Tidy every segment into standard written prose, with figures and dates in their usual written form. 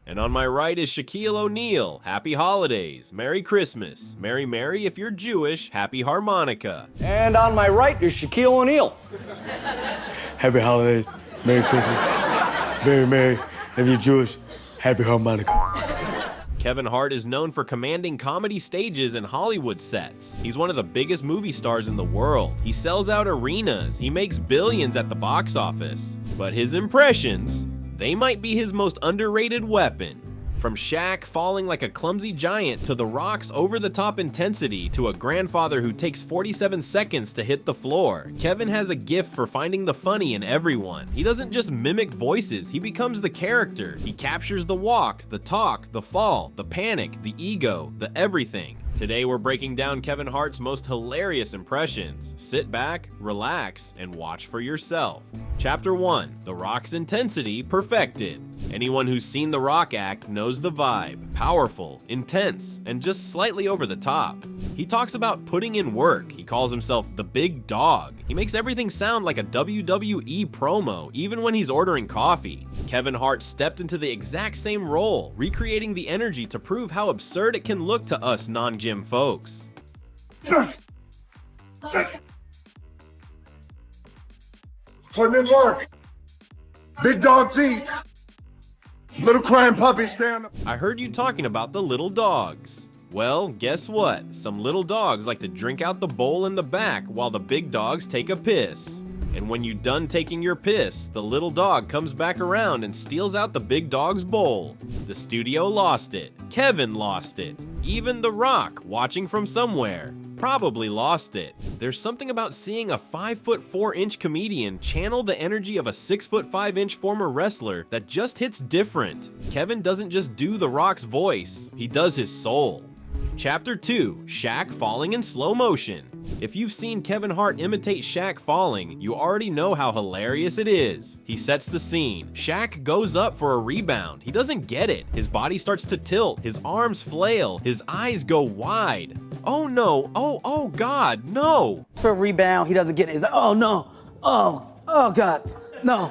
And on my right is Shaquille O'Neal. Happy holidays, Merry Christmas, Merry Merry if you're Jewish, Happy Harmonica. And on my right is Shaquille O'Neal. Happy holidays, Merry Christmas, Merry Merry if you're Jewish, Happy Harmonica. Kevin Hart is known for commanding comedy stages and Hollywood sets. He's one of the biggest movie stars in the world. He sells out arenas. He makes billions at the box office. But his impressions, they might be his most underrated weapon. From Shaq falling like a clumsy giant to The Rock's over-the-top intensity to a grandfather who takes 47 seconds to hit the floor, Kevin has a gift for finding the funny in everyone. He doesn't just mimic voices, he becomes the character. He captures the walk, the talk, the fall, the panic, the ego, the everything. Today we're breaking down Kevin Hart's most hilarious impressions. Sit back, relax, and watch for yourself. Chapter 1. The Rock's intensity perfected. Anyone who's seen The Rock act knows the vibe. Powerful, intense, and just slightly over the top. He talks about putting in work. He calls himself the big dog. He makes everything sound like a WWE promo, even when he's ordering coffee. Kevin Hart stepped into the exact same role, recreating the energy to prove how absurd it can look to us non-gym folks. Putting in work. Big dogs eat. Little crying puppies stand up. I heard you talking about the little dogs. Well, guess what? Some little dogs like to drink out the bowl in the back while the big dogs take a piss. And when you're done taking your piss, the little dog comes back around and steals out the big dog's bowl. The studio lost it. Kevin lost it. Even The Rock, watching from somewhere, probably lost it. There's something about seeing a 5'4" comedian channel the energy of a 6'5" former wrestler that just hits different. Kevin doesn't just do The Rock's voice, he does his soul. Chapter 2. Shaq falling in slow motion. If you've seen Kevin Hart imitate Shaq falling, you already know how hilarious it is. He sets the scene. Shaq goes up for a rebound. He doesn't get it. His body starts to tilt, his arms flail, his eyes go wide. Oh no, oh God, no. For a rebound, he doesn't get it. He's like, oh no, oh God, no.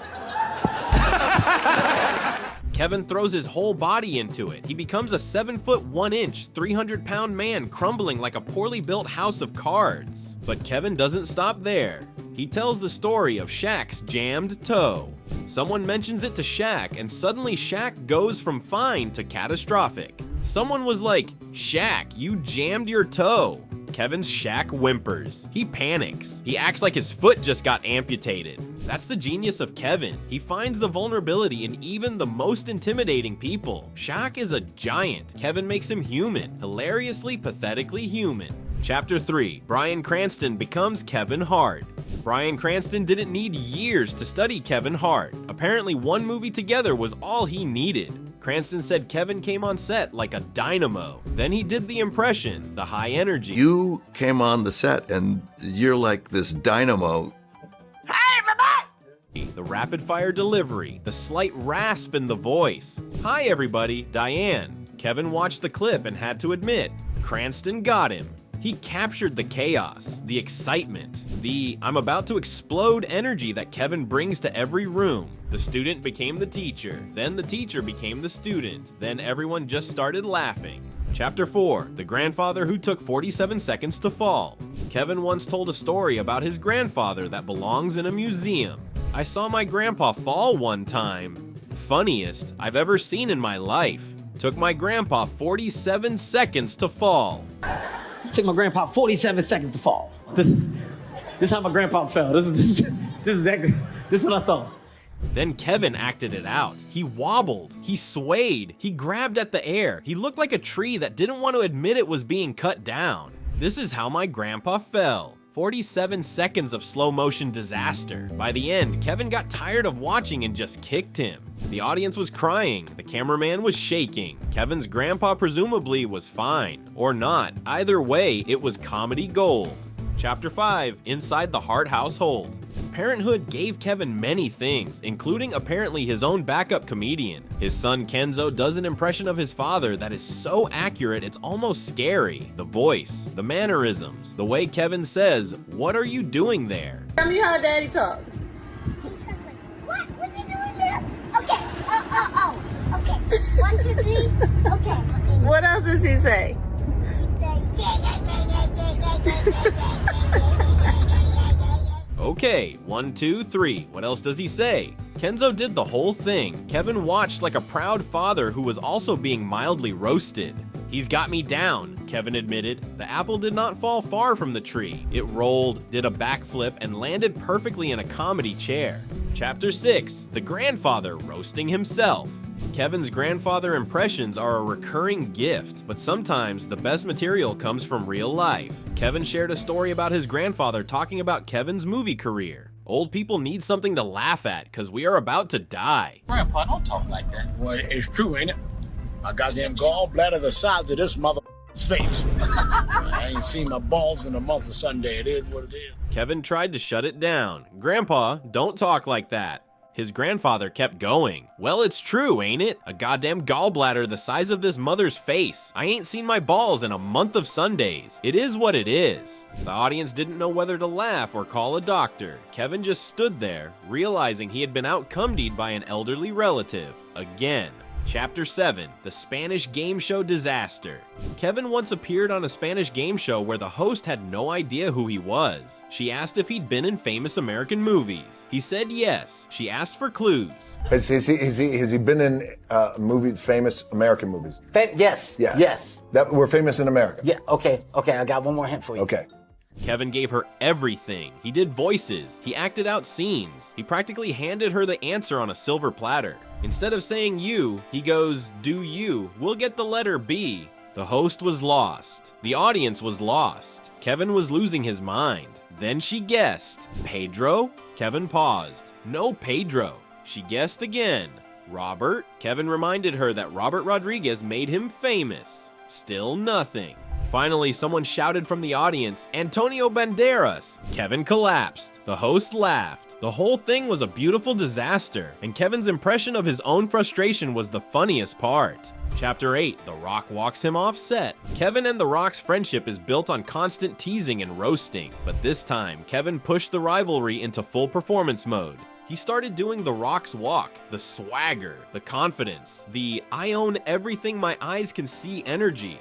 Kevin throws his whole body into it. He becomes a 7'1", 300-pound man crumbling like a poorly built house of cards. But Kevin doesn't stop there. He tells the story of Shaq's jammed toe. Someone mentions it to Shaq, and suddenly Shaq goes from fine to catastrophic. Someone was like, "Shaq, you jammed your toe." Kevin's Shaq whimpers. He panics. He acts like his foot just got amputated. That's the genius of Kevin. He finds the vulnerability in even the most intimidating people. Shaq is a giant. Kevin makes him human. Hilariously, pathetically human. Chapter 3. Brian Cranston becomes Kevin Hart. Brian Cranston didn't need years to study Kevin Hart. Apparently, one movie together was all he needed. Cranston said Kevin came on set like a dynamo. Then he did the impression, the high energy. You came on the set and you're like this dynamo. The rapid-fire delivery, the slight rasp in the voice. "Hi everybody, Diane." Kevin watched the clip and had to admit, Cranston got him. He captured the chaos, the excitement, the "I'm about to explode" energy that Kevin brings to every room. The student became the teacher, then the teacher became the student, then everyone just started laughing. Chapter 4. The grandfather who took 47 seconds to fall. Kevin once told a story about his grandfather that belongs in a museum. "I saw my grandpa fall one time. Funniest I've ever seen in my life. Took my grandpa 47 seconds to fall." Took my grandpa 47 seconds to fall. This is how my grandpa fell. This is what I saw. Then Kevin acted it out. He wobbled, he swayed, he grabbed at the air. He looked like a tree that didn't want to admit it was being cut down. "This is how my grandpa fell." 47 seconds of slow motion disaster. By the end, Kevin got tired of watching and just kicked him. The audience was crying, the cameraman was shaking. Kevin's grandpa presumably was fine, or not. Either way, it was comedy gold. Chapter 5. Inside the Hart household. Parenthood gave Kevin many things, including apparently his own backup comedian. His son Kenzo does an impression of his father that is so accurate it's almost scary. The voice, the mannerisms, the way Kevin says, "What are you doing there?" Tell me how Daddy talks. What? What you doing there? Okay. Okay. 1, 2, 3. Okay. What else does he say? Okay, 1, 2, 3. What else does he say? Kenzo did the whole thing. Kevin watched like a proud father who was also being mildly roasted. He's got me down, Kevin admitted. The apple did not fall far from the tree. It rolled, did a backflip, and landed perfectly in a comedy chair. Chapter 6, the grandfather roasting himself. Kevin's grandfather impressions are a recurring gift, but sometimes the best material comes from real life. Kevin shared a story about his grandfather talking about Kevin's movie career. Old people need something to laugh at, cause we are about to die. Grandpa, don't talk like that. Well, it's true, ain't it? My goddamn gallbladder the size of this mother's face. I ain't seen my balls in a month of Sunday. It is what it is. Kevin tried to shut it down. Grandpa, don't talk like that. His grandfather kept going. Well, it's true, ain't it? A goddamn gallbladder the size of this mother's face. I ain't seen my balls in a month of Sundays. It is what it is. The audience didn't know whether to laugh or call a doctor. Kevin just stood there, realizing he had been out-cumdied by an elderly relative. Again. Chapter 7, the Spanish game show disaster. Kevin once appeared on a Spanish game show where the host had no idea who he was. She asked if he'd been in famous American movies. He said yes. She asked for clues. Has he been in movies, famous American movies? Yes. Yes. Yes. That were famous in America? Yeah, okay. I got one more hint for you. Okay. Kevin gave her everything. He did voices. He acted out scenes. He practically handed her the answer on a silver platter. Instead of saying you, he goes, do you, we'll get the letter B. The host was lost. The audience was lost. Kevin was losing his mind. Then she guessed. Pedro? Kevin paused. No Pedro. She guessed again. Robert? Kevin reminded her that Robert Rodriguez made him famous. Still nothing. Finally, someone shouted from the audience, Antonio Banderas! Kevin collapsed. The host laughed. The whole thing was a beautiful disaster, and Kevin's impression of his own frustration was the funniest part. Chapter 8, The Rock walks him off set. Kevin and The Rock's friendship is built on constant teasing and roasting, but this time, Kevin pushed the rivalry into full performance mode. He started doing The Rock's walk, the swagger, the confidence, the I own everything my eyes can see energy.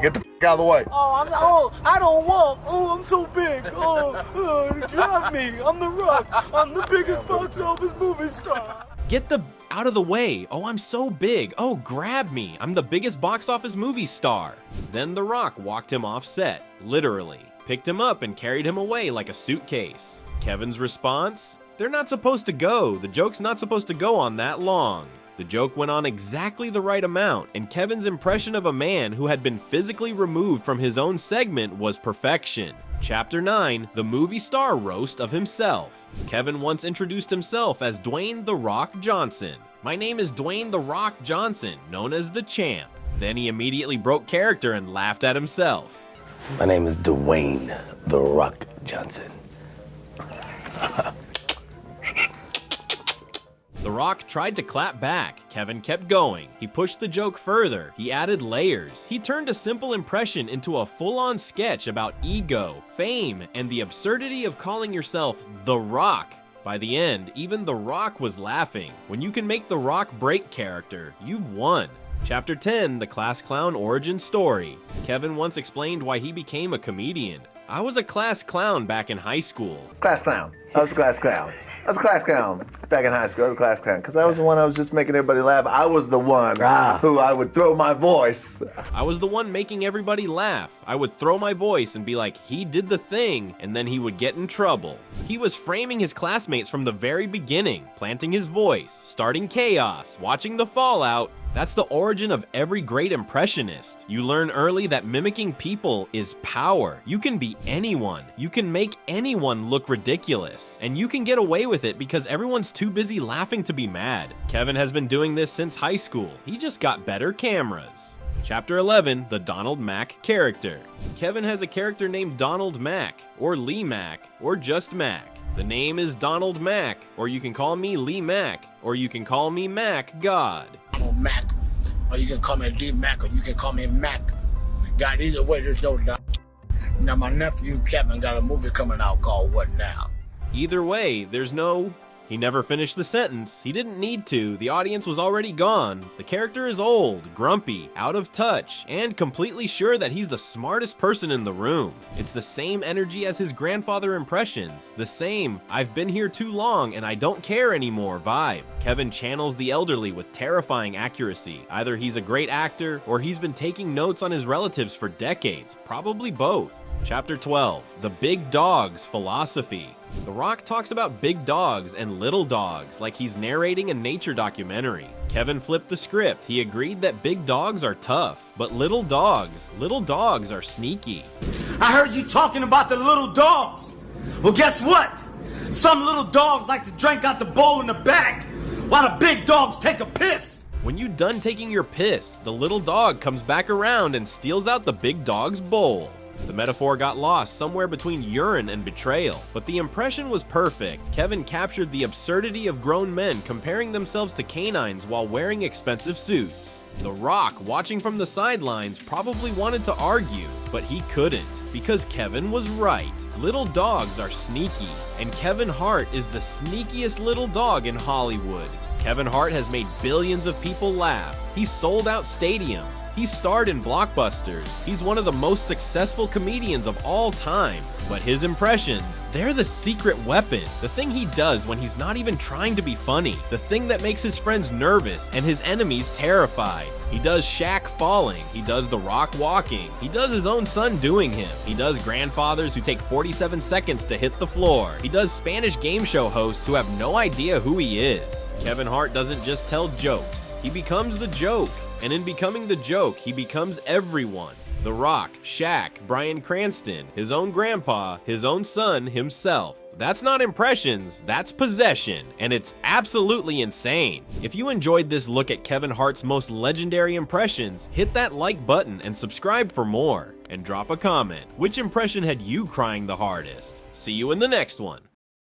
Get the f*** out of the way. I don't walk. I'm so big. Grab me. I'm The Rock. I'm the biggest box office movie star. Get the out of the way. Oh, I'm so big. Oh, grab me. I'm the biggest box office movie star. Then The Rock walked him off set, literally. Picked him up and carried him away like a suitcase. Kevin's response? They're not supposed to go. The joke's not supposed to go on that long. The joke went on exactly the right amount, and Kevin's impression of a man who had been physically removed from his own segment was perfection. Chapter 9, the movie star roast of himself. Kevin once introduced himself as Dwayne "The Rock" Johnson. My name is Dwayne "The Rock" Johnson, known as the Champ. Then he immediately broke character and laughed at himself. My name is Dwayne "The Rock" Johnson. The Rock tried to clap back. Kevin kept going. He pushed the joke further. He added layers. He turned a simple impression into a full-on sketch about ego, fame, and the absurdity of calling yourself The Rock. By the end, even The Rock was laughing. When you can make The Rock break character, you've won. Chapter 10, the class clown origin story. Kevin once explained why he became a comedian. I was a class clown back in high school. Class clown. I was a class clown. I was a class clown back in high school. I was a class clown because I was the one I was just making everybody laugh. I was the one who I would throw my voice. I was the one making everybody laugh. I would throw my voice and be like, he did the thing, and then he would get in trouble. He was framing his classmates from the very beginning, planting his voice, starting chaos, watching the fallout. That's the origin of every great impressionist. You learn early that mimicking people is power. You can be anyone. You can make anyone look ridiculous. And you can get away with it because everyone's too busy laughing to be mad. Kevin has been doing this since high school. He just got better cameras. Chapter 11, the Donald Mack character. Kevin has a character named Donald Mack, or Lee Mack, or just Mack. The name is Donald Mack, or you can call me Lee Mack, or you can call me Mac God. Mac, or you can call me Lee Mac, or you can call me Mac. God, either way, there's no doubt. Now, my nephew Kevin got a movie coming out called What Now? Either way, there's no He never finished the sentence. He didn't need to. The audience was already gone. The character is old, grumpy, out of touch, and completely sure that he's the smartest person in the room. It's the same energy as his grandfather impressions. The same, I've been here too long and I don't care anymore vibe. Kevin channels the elderly with terrifying accuracy. Either he's a great actor or he's been taking notes on his relatives for decades. Probably both. Chapter 12, The Big Dog's Philosophy. The Rock talks about big dogs and little dogs like he's narrating a nature documentary. Kevin flipped the script. He agreed that big dogs are tough, but little dogs are sneaky. I heard you talking about the little dogs. Well, guess what? Some little dogs like to drink out the bowl in the back, while the big dogs take a piss. When you done taking your piss, the little dog comes back around and steals out the big dog's bowl. The metaphor got lost somewhere between urine and betrayal, but the impression was perfect. Kevin captured the absurdity of grown men comparing themselves to canines while wearing expensive suits. The Rock, watching from the sidelines, probably wanted to argue, but he couldn't, because Kevin was right. Little dogs are sneaky, and Kevin Hart is the sneakiest little dog in Hollywood. Kevin Hart has made billions of people laugh. He's sold out stadiums. He's starred in blockbusters. He's one of the most successful comedians of all time. But his impressions, they're the secret weapon. The thing he does when he's not even trying to be funny. The thing that makes his friends nervous and his enemies terrified. He does Shaq falling. He does The Rock walking. He does his own son doing him. He does grandfathers who take 47 seconds to hit the floor. He does Spanish game show hosts who have no idea who he is. Kevin Hart doesn't just tell jokes. He becomes the joke. And in becoming the joke, he becomes everyone. The Rock, Shaq, Brian Cranston, his own grandpa, his own son, himself. That's not impressions, that's possession, and it's absolutely insane. If you enjoyed this look at Kevin Hart's most legendary impressions, hit that like button and subscribe for more. And drop a comment. Which impression had you crying the hardest? See you in the next one.